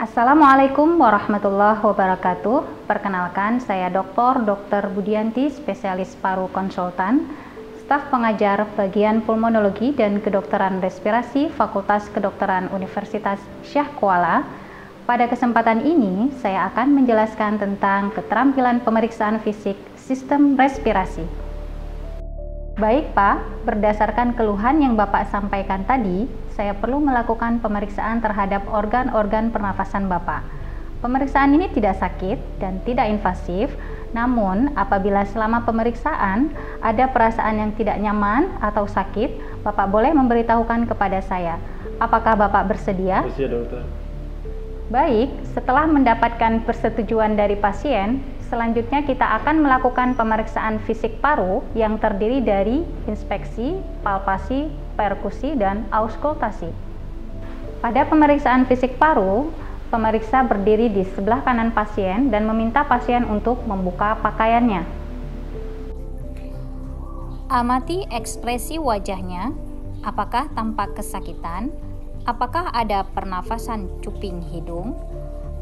Assalamualaikum warahmatullahi wabarakatuh. Perkenalkan, saya Dr. Budianti, spesialis paru konsultan, staf pengajar bagian pulmonologi dan kedokteran respirasi Fakultas Kedokteran Universitas Syah Kuala. Pada kesempatan ini, saya akan menjelaskan tentang keterampilan pemeriksaan fisik sistem respirasi. Baik Pak, berdasarkan keluhan yang Bapak sampaikan tadi, saya perlu melakukan pemeriksaan terhadap organ-organ pernafasan Bapak. Pemeriksaan ini tidak sakit dan tidak invasif, namun apabila selama pemeriksaan ada perasaan yang tidak nyaman atau sakit, Bapak boleh memberitahukan kepada saya. Apakah Bapak bersedia? Bersedia, dokter. Baik, setelah mendapatkan persetujuan dari pasien, selanjutnya kita akan melakukan pemeriksaan fisik paru yang terdiri dari inspeksi, palpasi, perkusi, dan auskultasi. Pada pemeriksaan fisik paru, pemeriksa berdiri di sebelah kanan pasien dan meminta pasien untuk membuka pakaiannya. Amati ekspresi wajahnya, apakah tampak kesakitan, apakah ada pernafasan cuping hidung,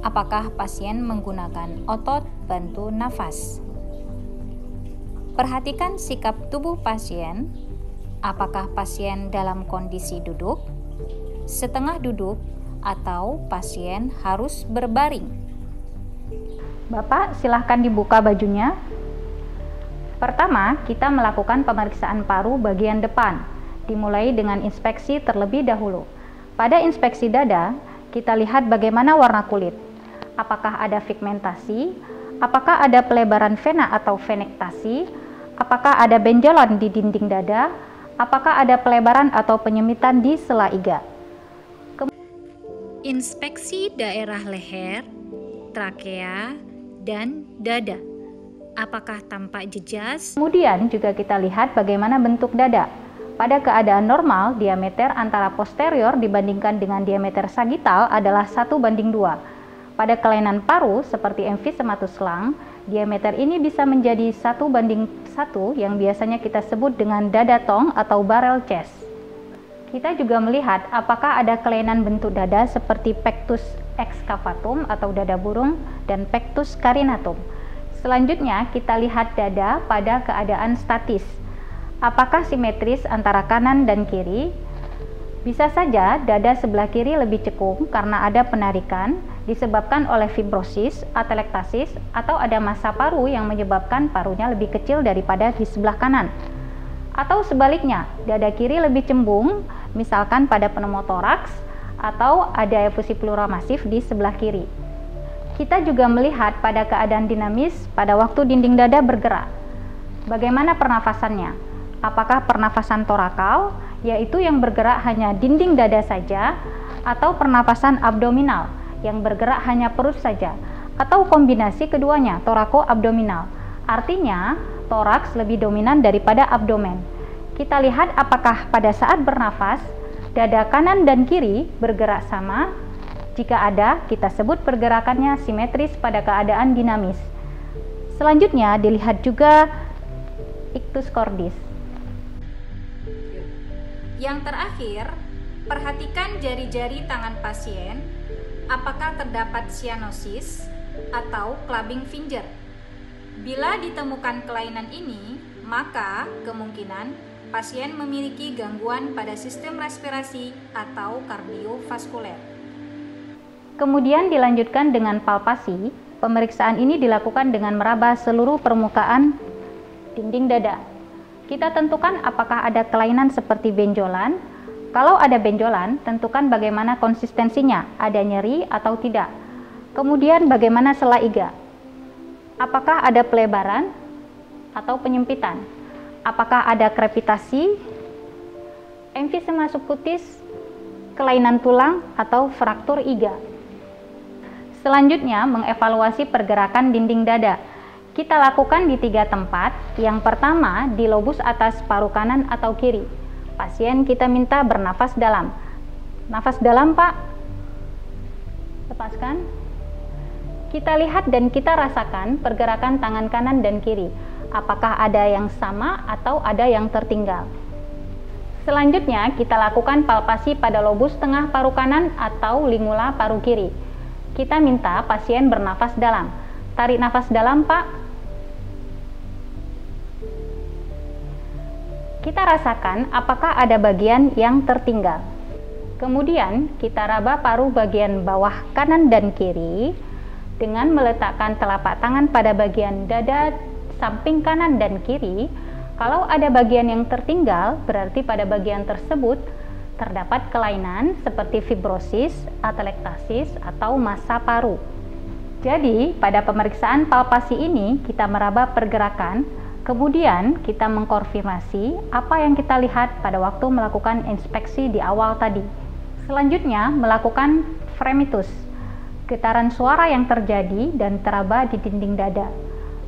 apakah pasien menggunakan otot bantu nafas. Perhatikan sikap tubuh pasien, apakah pasien dalam kondisi duduk, setengah duduk, atau pasien harus berbaring. Bapak, silahkan dibuka bajunya. Pertama, kita melakukan pemeriksaan paru bagian depan, dimulai dengan inspeksi terlebih dahulu. Pada inspeksi dada, kita lihat bagaimana warna kulit. Apakah ada pigmentasi? Apakah ada pelebaran vena atau venektasi? Apakah ada benjolan di dinding dada? Apakah ada pelebaran atau penyempitan di sela iga? Inspeksi daerah leher, trakea, dan dada. Apakah tampak jejas? Kemudian juga kita lihat bagaimana bentuk dada. Pada keadaan normal, diameter antara posterior dibandingkan dengan diameter sagital adalah 1:2. Pada kelainan paru seperti emphysematus lung, diameter ini bisa menjadi 1:1 yang biasanya kita sebut dengan dada tong atau barrel chest. Kita juga melihat apakah ada kelainan bentuk dada seperti pectus excavatum atau dada burung dan pectus carinatum. Selanjutnya kita lihat dada pada keadaan statis. Apakah simetris antara kanan dan kiri? Bisa saja dada sebelah kiri lebih cekung karena ada penarikan disebabkan oleh fibrosis, atelektasis, atau ada massa paru yang menyebabkan parunya lebih kecil daripada di sebelah kanan. Atau sebaliknya, dada kiri lebih cembung, misalkan pada pneumotoraks, atau ada efusi pleura masif di sebelah kiri. Kita juga melihat pada keadaan dinamis pada waktu dinding dada bergerak. Bagaimana pernafasannya? Apakah pernafasan torakal, yaitu yang bergerak hanya dinding dada saja, atau pernafasan abdominal, yang bergerak hanya perut saja, atau kombinasi keduanya, torako-abdominal. Artinya, toraks lebih dominan daripada abdomen. Kita lihat apakah pada saat bernafas, dada kanan dan kiri bergerak sama. Jika ada, kita sebut pergerakannya simetris pada keadaan dinamis. Selanjutnya, dilihat juga ictus cordis. Yang terakhir, perhatikan jari-jari tangan pasien, apakah terdapat cyanosis atau clubbing finger. Bila ditemukan kelainan ini, maka kemungkinan pasien memiliki gangguan pada sistem respirasi atau kardiovaskuler. Kemudian dilanjutkan dengan palpasi. Pemeriksaan ini dilakukan dengan meraba seluruh permukaan dinding dada. Kita tentukan apakah ada kelainan seperti benjolan. Kalau ada benjolan, tentukan bagaimana konsistensinya, ada nyeri atau tidak. Kemudian bagaimana sela iga. Apakah ada pelebaran atau penyempitan? Apakah ada krepitasi, emfisema subkutis, kelainan tulang, atau fraktur iga? Selanjutnya, mengevaluasi pergerakan dinding dada. Kita lakukan di 3 tempat. Yang pertama, di lobus atas paru kanan atau kiri. Pasien kita minta bernafas dalam. Nafas dalam, Pak. Lepaskan. Kita lihat dan kita rasakan pergerakan tangan kanan dan kiri. Apakah ada yang sama atau ada yang tertinggal. Selanjutnya, kita lakukan palpasi pada lobus tengah paru kanan atau lingula paru kiri. kita minta pasien bernafas dalam. Tarik nafas dalam, Pak. Kita rasakan apakah ada bagian yang tertinggal. Kemudian kita raba paru bagian bawah kanan dan kiri dengan meletakkan telapak tangan pada bagian dada samping kanan dan kiri. Kalau ada bagian yang tertinggal, berarti pada bagian tersebut terdapat kelainan seperti fibrosis, atelektasis, atau massa paru. Jadi, pada pemeriksaan palpasi ini kita meraba pergerakan, kemudian kita mengkonfirmasi apa yang kita lihat pada waktu melakukan inspeksi di awal tadi. Selanjutnya, melakukan fremitus, getaran suara yang terjadi dan teraba di dinding dada.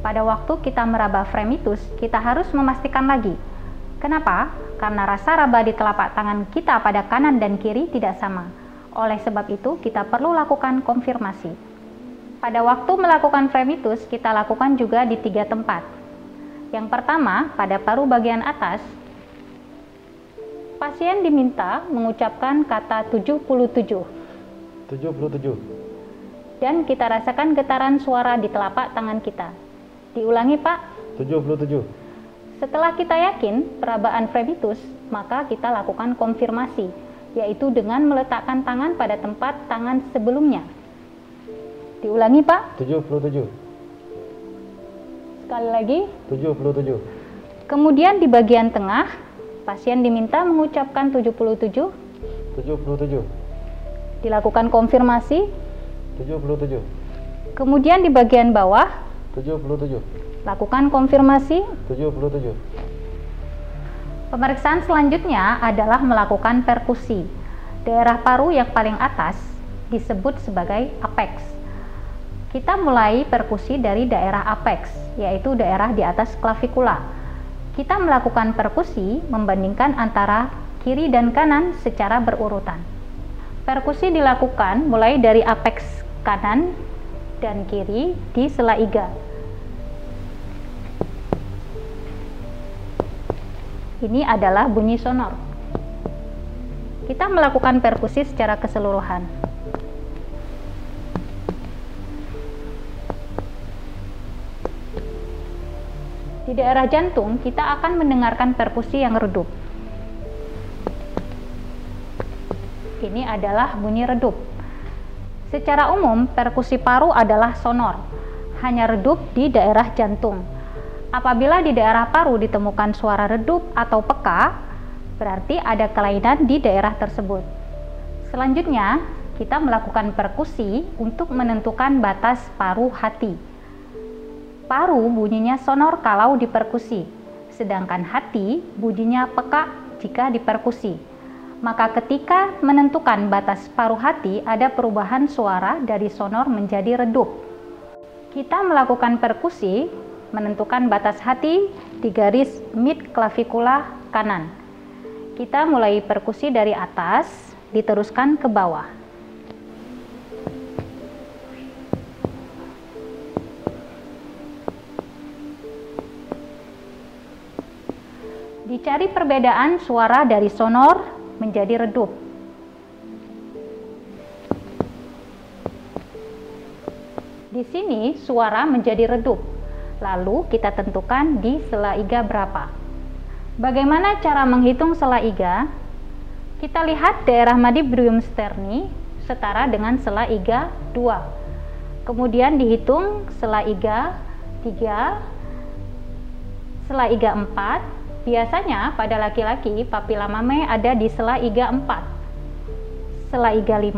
Pada waktu kita meraba fremitus, kita harus memastikan lagi. Kenapa? Karena rasa raba di telapak tangan kita pada kanan dan kiri tidak sama. Oleh sebab itu, kita perlu lakukan konfirmasi. Pada waktu melakukan fremitus, kita lakukan juga di 3 tempat. Yang pertama, pada paru bagian atas, pasien diminta mengucapkan kata 77. 77. Dan kita rasakan getaran suara di telapak tangan kita. Diulangi, Pak. 77. Setelah kita yakin perabaan fremitus, maka kita lakukan konfirmasi, yaitu dengan meletakkan tangan pada tempat tangan sebelumnya. Diulangi, Pak. 77. Sekali lagi. 77. Kemudian di bagian tengah, pasien diminta mengucapkan 77. 77. Dilakukan konfirmasi. 77. Kemudian di bagian bawah, 77. lakukan konfirmasi. 77. Pemeriksaan selanjutnya adalah melakukan perkusi. Daerah paru yang paling atas disebut sebagai apex. Kita mulai perkusi dari daerah apex, yaitu daerah di atas klavikula. Kita melakukan perkusi membandingkan antara kiri dan kanan secara berurutan. Perkusi dilakukan mulai dari apex kanan dan kiri di sela iga. Ini adalah bunyi sonor. Kita melakukan perkusi secara keseluruhan. Di daerah jantung, kita akan mendengarkan perkusi yang redup. Ini adalah bunyi redup. Secara umum, perkusi paru adalah sonor, hanya redup di daerah jantung. Apabila di daerah paru ditemukan suara redup atau peka, berarti ada kelainan di daerah tersebut. Selanjutnya, kita melakukan perkusi untuk menentukan batas paru hati. Paru bunyinya sonor kalau diperkusi, sedangkan hati bunyinya peka jika diperkusi. Maka ketika menentukan batas paru hati, ada perubahan suara dari sonor menjadi redup. Kita melakukan perkusi menentukan batas hati di garis mid klavikula kanan. Kita mulai perkusi dari atas, diteruskan ke bawah. Dicari perbedaan suara dari sonor menjadi redup. Di sini suara menjadi redup. Lalu kita tentukan di sela iga berapa. Bagaimana cara menghitung sela iga? Kita lihat daerah madibrium sterni setara dengan sela iga 2. Kemudian dihitung sela iga 3, sela iga 4. Biasanya pada laki-laki papila mame ada di sela iga 4, sela iga 5,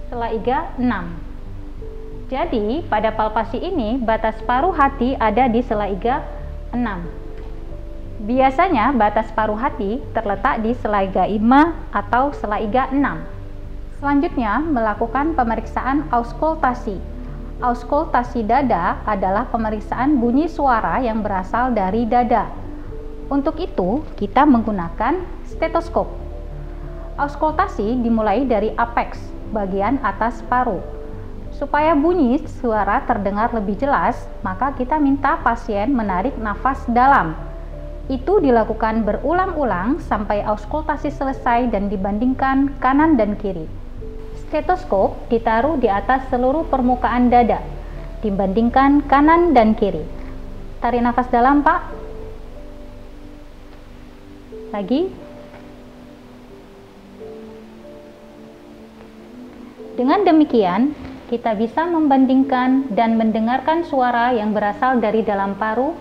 sela iga 6. Jadi pada palpasi ini batas paru hati ada di sela iga 6. Biasanya batas paru hati terletak di sela iga 5 atau sela iga 6. Selanjutnya melakukan pemeriksaan auskultasi. Auskultasi dada adalah pemeriksaan bunyi suara yang berasal dari dada. Untuk itu, kita menggunakan stetoskop. Auskultasi dimulai dari apex, bagian atas paru. Supaya bunyi suara terdengar lebih jelas, maka kita minta pasien menarik nafas dalam. Itu dilakukan berulang-ulang sampai auskultasi selesai dan dibandingkan kanan dan kiri. Stetoskop ditaruh di atas seluruh permukaan dada, dibandingkan kanan dan kiri. Tarik nafas dalam, Pak. Lagi. Dengan demikian, kita bisa membandingkan dan mendengarkan suara yang berasal dari dalam paru.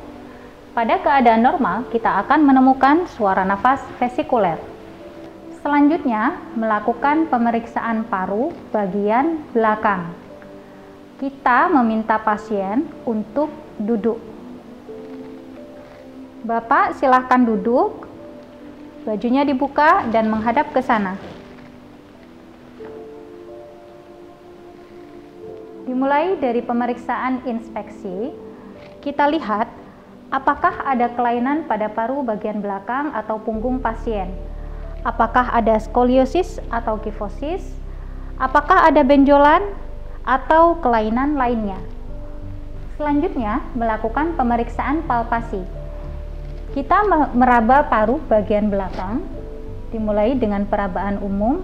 Pada keadaan normal, kita akan menemukan suara nafas vesikuler. Selanjutnya, melakukan pemeriksaan paru bagian belakang. Kita meminta pasien untuk duduk. Bapak silahkan duduk, bajunya dibuka dan menghadap ke sana. Dimulai dari pemeriksaan inspeksi, kita lihat apakah ada kelainan pada paru bagian belakang atau punggung pasien. Apakah ada skoliosis atau kifosis? Apakah ada benjolan atau kelainan lainnya? Selanjutnya, melakukan pemeriksaan palpasi. Kita meraba paru bagian belakang, dimulai dengan perabaan umum,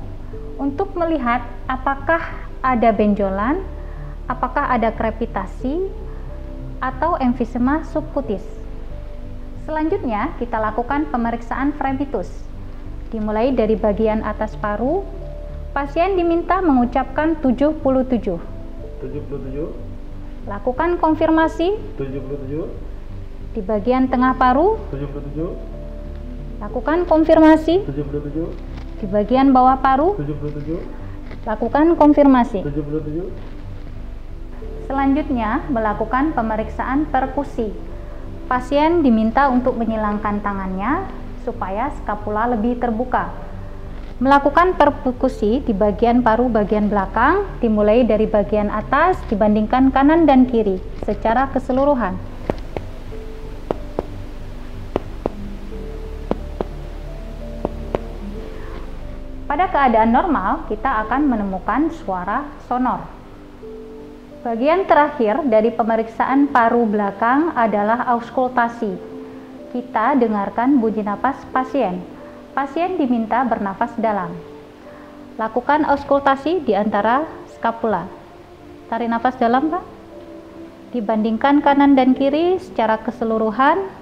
untuk melihat apakah ada benjolan, apakah ada krepitasi, atau emfisema subkutis. Selanjutnya, kita lakukan pemeriksaan fremitus. Dimulai dari bagian atas paru, pasien diminta mengucapkan 77. 77. Lakukan konfirmasi. 77. Di bagian tengah paru, 77. lakukan konfirmasi. 77. Di bagian bawah paru, 77. lakukan konfirmasi. 77. Selanjutnya, melakukan pemeriksaan perkusi. Pasien diminta untuk menyilangkan tangannya supaya skapula lebih terbuka. Melakukan perkusi di bagian paru bagian belakang, dimulai dari bagian atas dibandingkan kanan dan kiri secara keseluruhan. Pada keadaan normal, kita akan menemukan suara sonor. Bagian terakhir dari pemeriksaan paru belakang adalah auskultasi. Kita dengarkan bunyi napas pasien. Pasien diminta bernafas dalam. Lakukan auskultasi di antara skapula. Tarik nafas dalam, Pak. Dibandingkan kanan dan kiri secara keseluruhan.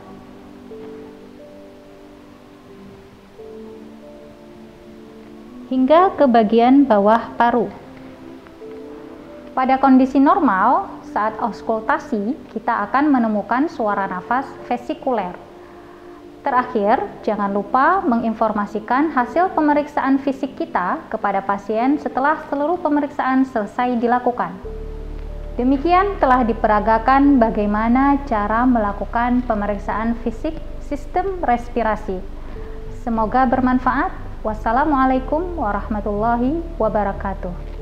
Hingga ke bagian bawah paru. Pada kondisi normal, saat auskultasi, kita akan menemukan suara nafas vesikuler. Terakhir, jangan lupa menginformasikan hasil pemeriksaan fisik kita kepada pasien setelah seluruh pemeriksaan selesai dilakukan. Demikian telah diperagakan bagaimana cara melakukan pemeriksaan fisik sistem respirasi. Semoga bermanfaat. Wassalamualaikum warahmatullahi wabarakatuh.